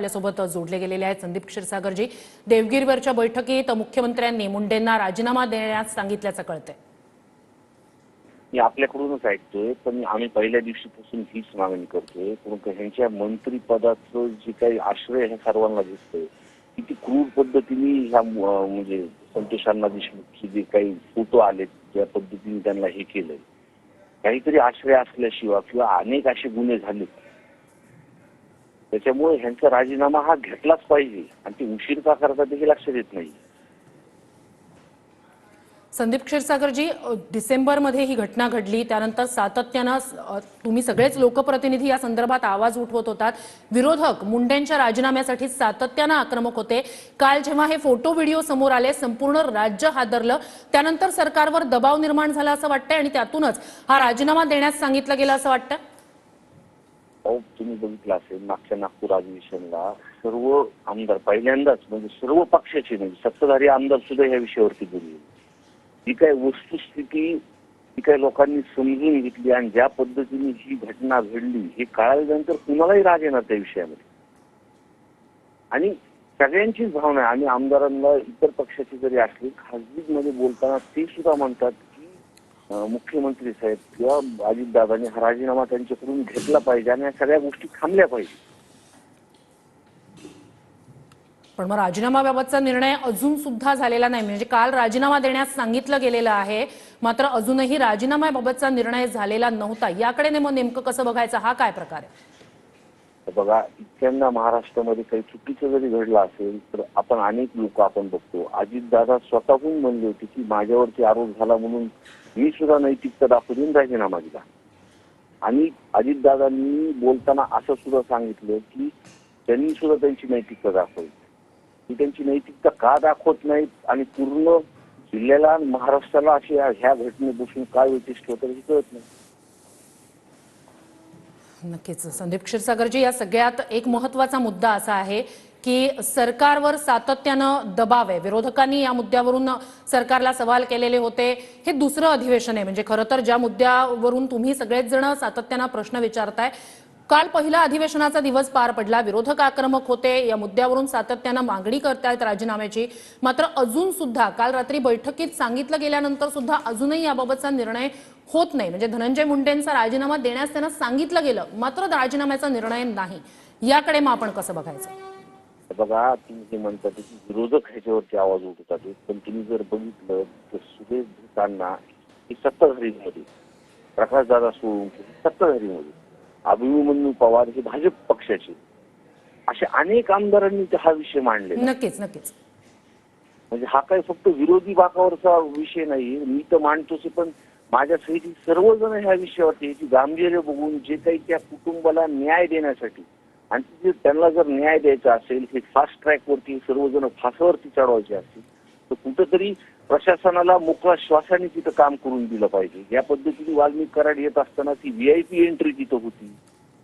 आपल्यासोबत जोडले गेलेले आहेत संदीप क्षीरसागरजी। देवगिरीवरच्या बैठकीत मुख्यमंत्र्यांनी मुंडेंना राजीनामा देण्यास सांगितल्याचं कळतंय। मी आपल्याकडूनच ऐकतोय, पण आम्ही पहिल्या दिवशीपासून हीच मागणी करतोय। पण ह्यांच्या मंत्रिपदाचं जे काही आश्रय हे सर्वांना दिसतंय, किती क्रूर पद्धतीने ह्या म्हणजे संतोष अण्णा देशमुखचे जे काही फोटो आले, ज्या पद्धतीने त्यांना हे केलंय, काहीतरी आश्रय असल्याशिवाय किंवा अनेक असे गुन्हे झाले, त्याच्यामुळे ह्यांचा राजीनामा हा घेतलाच पाहिजे आणि ते उशीर का करतात हे लक्षात येत नाही। संदीप क्षीरसागरजी, डिसेंबरमध्ये ही घटना घडली, त्यानंतर सातत्याने तुम्ही सगळेच लोकप्रतिनिधी या संदर्भात आवाज उठवत होतात। विरोधक मुंडेंच्या राजीनाम्यासाठी सातत्याने आक्रमक होते। काल जेव्हा हे फोटो व्हिडिओ समोर आले, संपूर्ण राज्य हादरलं। त्यानंतर सरकारवर दबाव निर्माण झाला असं वाटतंय आणि त्यातूनच हा राजीनामा देण्यास सांगितलं गेलं असं वाटतं। तुम्ही बघितलं असेल, मागच्या नागपूर अधिवेशनाला सर्व आमदार पहिल्यांदाच म्हणजे सर्व पक्षाचे म्हणजे सत्ताधारी आमदार सुद्धा या विषयावरती बोलले। जी काही वस्तुस्थिती जी काही लोकांनी समजून घेतली आणि ज्या पद्धतीने ही घटना घडली हे कळल्यानंतर कुणालाही राग येणार त्या विषयामध्ये। आणि सगळ्यांचीच भावना आहे, आम्ही आमदारांना इतर पक्षाचे जरी असले खासगीमध्ये बोलताना ते सुद्धा म्हणतात की मुख्यमंत्री साहेब किंवा अजितदादांनी हा राजीनामा त्यांच्याकडून घेतला पाहिजे आणि या सगळ्या गोष्टी थांबल्या पाहिजे। पण मग राजीनाम्याबाबतचा निर्णय अजून सुद्धा झालेला नाही, म्हणजे काल राजीनामा देण्यास सांगितलं गेलेलं आहे, मात्र अजूनही राजीनाम्याबाबतचा निर्णय झालेला नव्हता। याकडे नेमकं कसं बघायचं, हा काय प्रकार आहे? बघा, इतक्यांदा महाराष्ट्रामध्ये काही चुकीचं जरी घडलं असेल तर आपण अनेक लोक आपण बघतो, अजितदादा स्वतःहून म्हणले होते की माझ्यावरती आरोप झाला म्हणून मी सुद्धा नैतिकता दाखवून राजीनामा दिला। आणि अजितदादांनी बोलताना असं सुद्धा सांगितलं की त्यांनी सुद्धा त्यांची नैतिकता दाखवली। ती त्यांची नैतिकता का दाखवत नाहीत आणि पूर्ण जिल्ह्याला महाराष्ट्राला अशी ह्या घटनेपासून काय वैशिष्ट्य होतं हे कळत नाही। नक्कीच संदीप क्षीरसागरजी, या सगळ्यात एक महत्त्वाचा मुद्दा असा आहे की सरकारवर सातत्यानं दबाव आहे। विरोधकांनी या मुद्द्यावरून सरकारला सवाल केलेले होते। हे दुसरं अधिवेशन आहे, म्हणजे खरं तर ज्या मुद्द्यावरून तुम्ही सगळेच जण सातत्यानं प्रश्न विचारताय, काल पहिला अधिवेशनाचा दिवस पार पडला, विरोधक आक्रमक होते, या मुद्द्यावरून सातत्यानं मागणी करतायत राजीनाम्याची, मात्र अजून सुद्धा काल रात्री बैठकीत सांगितलं गेल्यानंतर सुद्धा अजूनही याबाबतचा निर्णय होत नाही। म्हणजे धनंजय मुंडेंचा राजीनामा देण्यास त्यांना सांगितलं गेलं, मात्र राजीनाम्याचा निर्णय नाही। याकडे मग आपण कसं बघायचं? बघा, तुम्ही जे म्हणतात की विरोधक ह्याच्यावरती आवाज उठवतात, पण तुम्ही जर बघितलं तर सुरेश धसांना ही सत्ताधारीमध्ये, प्रकाशदादा सोडून सत्ताधारीमध्ये, अभिमन्यू पवार हे भाजप पक्षाचे, असे अनेक आमदारांनी हा विषय मांडलेला। नक्कीच नक्कीच, म्हणजे हा काही फक्त विरोधी बाकावरचा विषय नाही, मी तर मांडतोच, पण माझ्या सहित सर्वजण ह्या विषयावरती याची गांभीर्य बघून जे काही त्या कुटुंबाला न्याय देण्यासाठी आणि त्यांना जर न्याय द्यायचा असेल, हे फास्ट ट्रॅक वरती सर्वजण फासावरती चढवायचे असतील तर कुठंतरी प्रशासनाला मोकळा श्वासाने तिथं काम करून दिलं पाहिजे। या पद्धतीने वाल्मिक कराड येत असताना ती VIP एंट्री तिथं होती,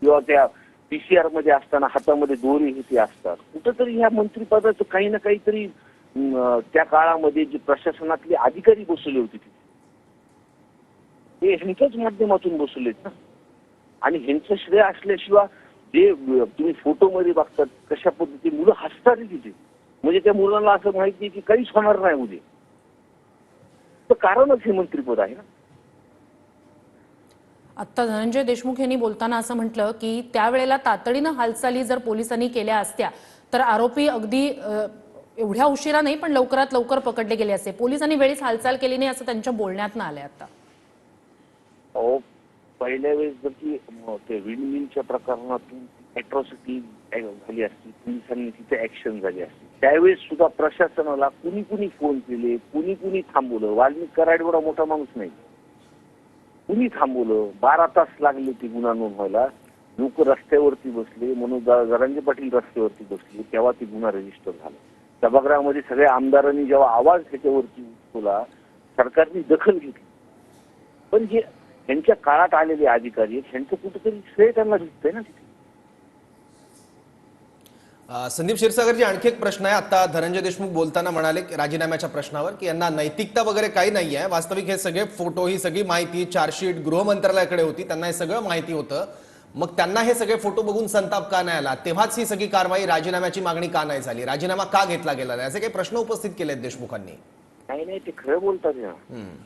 किंवा त्या PCR मध्ये असताना हातामध्ये दोरे हे असतात, कुठंतरी ह्या मंत्रिपदाचं काही ना काहीतरी त्या काळामध्ये जे प्रशासनातले अधिकारी बसवले होते ते ह्यांच्याच माध्यमातून बसवलेत ना। आणि ह्यांचं श्रेय असल्याशिवाय जे तुम्ही फोटोमध्ये बघतात कशा पद्धतीने मुलं हसतात तिथे, म्हणजे त्या मुलांना असं माहिती आहे की काहीच होणार नाही उद्या, तर कारणच हे मंत्रिपद आहे ना। आता धनंजय देशमुख यांनी बोलताना असं म्हटलं की त्यावेळेला तातडीनं हालचाली जर पोलिसांनी केल्या असत्या तर आरोपी अगदी एवढ्या उशिरा नाही पण लवकरात लवकर पकडले गेले असते। पोलिसांनी वेळीच हालचाल केली नाही असं त्यांच्या बोलण्यात आलंय। आता पहिल्या वेळेस जर की ते विंडमिलच्या प्रकरणातून अॅट्रॉसिटी झाली असती, पोलिसांनी तिथे ऍक्शन झाली असती, त्यावेळेस सुद्धा प्रशासनाला कुणी कुणी फोन केले, कुणी कुणी थांबवलं। वाल्मिक कराड एवढा मोठा माणूस नाही, कुणी थांबवलं, 12 तास लागले ते गुन्हा नोंद व्हायला। लोक रस्त्यावरती बसले, मनोज जरांगे पाटील रस्त्यावरती बसले, तेव्हा ते गुन्हा रजिस्टर झाला। सभागृहामध्ये सगळ्या आमदारांनी जेव्हा आवाज त्याच्यावरती उठवला, सरकारने दखल घेतली, पण जे त्यांच्या काळात आलेले अधिकारी त्यांचं कुठेतरी श्रेय त्यांना दिसतंय ना तिथे। संदीप क्षीरसागरजी, आणखी एक प्रश्न आहे। आता धनंजय देशमुख बोलताना म्हणाले राजीनाम्याच्या प्रश्नावर की यांना नैतिकता वगैरे काही नाही आहे, वास्तविक हे सगळे फोटो, ही सगळी माहिती चार्जशीट गृह मंत्रालयाकडे होती, त्यांना हे सगळं माहिती होतं, मग त्यांना हे सगळे फोटो बघून संताप का नाही आला? तेव्हाच ही सगळी कारवाई राजीनाम्याची मागणी का नाही झाली? राजीनामा का घेतला गेला नाही? असे काही प्रश्न उपस्थित केलेत देशमुखांनी. नाही नाही, ते खरं बोलतात ना.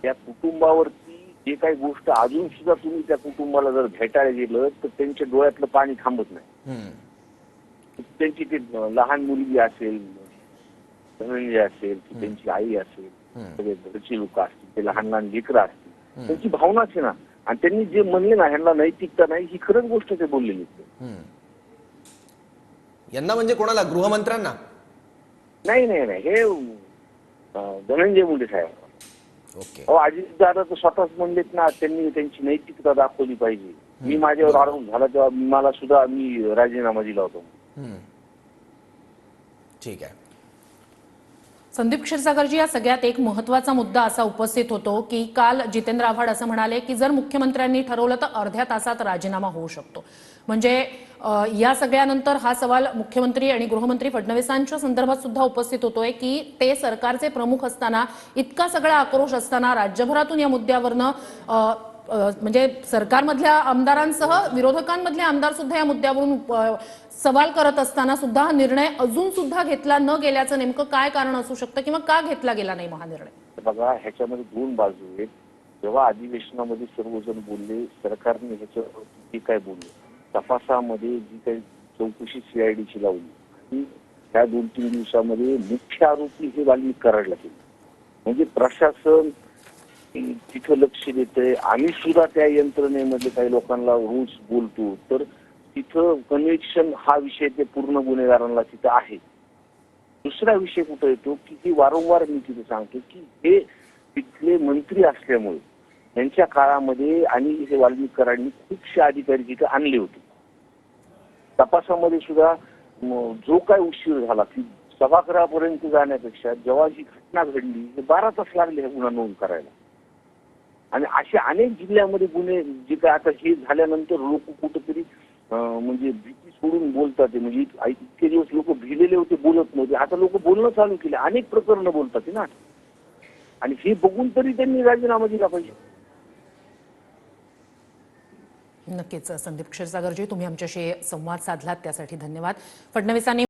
त्या कुटुंबावरती जे काही गोष्ट अजून सुद्धा तुम्ही त्या कुटुंबाला जर भेटायला गेलं तर त्यांच्या डोळ्यातलं पाणी थांबत नाही. त्यांची ती लहान मुलगी असेल, धनंजय असेल, की त्यांची आई असेल, सगळे घरची लोक असतील, ते लहान लहान लेकरं असतील, त्यांची भावनाच आहे ना. आणि त्यांनी जे म्हणले ना ह्यांना नैतिकता नाही, ही खरंच गोष्ट ते बोललेली. यांना म्हणजे कोणाला? गृहमंत्र्यांना? नाही नाही नाही, हे धनंजय मुंडे साहेब. ओके. अजित दादा तर स्वतःच म्हणलेत ना, त्यांनी त्यांची नैतिकता दाखवली पाहिजे. मी माझ्यावर आरोप झाला तेव्हा मला सुद्धा मी राजीनामा दिला होता. ठीक आहे. संदीप क्षीरसागरजी, या सगळ्यात एक महत्त्वाचा मुद्दा असा उपस्थित होतो की काल जितेंद्र आव्हाड असं म्हणाले की जर मुख्यमंत्र्यांनी ठरवलं तर अर्ध्या तासात राजीनामा होऊ शकतो. म्हणजे या सगळ्यानंतर हा सवाल मुख्यमंत्री आणि गृहमंत्री फडणवीसांच्या संदर्भात सुद्धा उपस्थित होतोय की ते सरकारचे प्रमुख असताना, इतका सगळा आक्रोश असताना, राज्यभरातून या मुद्द्यावरनं म्हणजे सरकारमधल्या आमदारांसह विरोधकांमधले आमदार सुद्धा या मुद्द्यावरून सवाल करत असताना सुद्धा हा निर्णय अजून सुद्धा घेतला न गेल्याचं नेमकं काय कारण असू शकतं किंवा का घेतला गेला नाही हा निर्णय? बघा, ह्याच्यामध्ये दोन बाजू आहेत. जेव्हा अधिवेशनामध्ये सर्वजण बोलले, सरकारने ह्याच्यावर जे काय बोलले, तपासामध्ये जी काही चौकशी सीआयडीची लावली आणि त्या 2-3 दिवसामध्ये मुख्य आरोपी हे वाल्मिक कराडला केले. म्हणजे प्रशासन तिथं लक्ष देतंय. आम्ही सुद्धा त्या यंत्रणेमध्ये काही लोकांना रोज बोलतो, तर तिथं कन्व्हिक्शन हा विषय ते पूर्ण गुन्हेगारांना तिथं आहे. दुसरा विषय कुठं येतो की हे वारंवार मी तिथे सांगतो की हे तिथले मंत्री असल्यामुळे त्यांच्या काळामध्ये आणि हे वाल्मिक कराडनी खूपशे अधिकारी तिथे आणले होते. तपासामध्ये सुद्धा जो काय उशीर झाला की सभागृहापर्यंत जाण्यापेक्षा जेव्हा ही घटना घडली, 12 तास लागले हे गुन्हा नोंद करायला. आणि असे अनेक जिल्ह्यामध्ये गुन्हे जे काय आता हे झाल्यानंतर लोक कुठंतरी म्हणजे भीती सोडून बोलतात. म्हणजे इतके दिवस लोक भिलेले होते, बोलत नव्हते. आता लोक बोलणं चालू केले, अनेक प्रकरणं बोलतात ना. आणि हे बघून तरी त्यांनी राजीनामा दिला पाहिजे. नक्कीच संदीप क्षीरसागरजी, तुम्ही आमच्याशी संवाद साधलात त्यासाठी धन्यवाद. फडणवीसांनी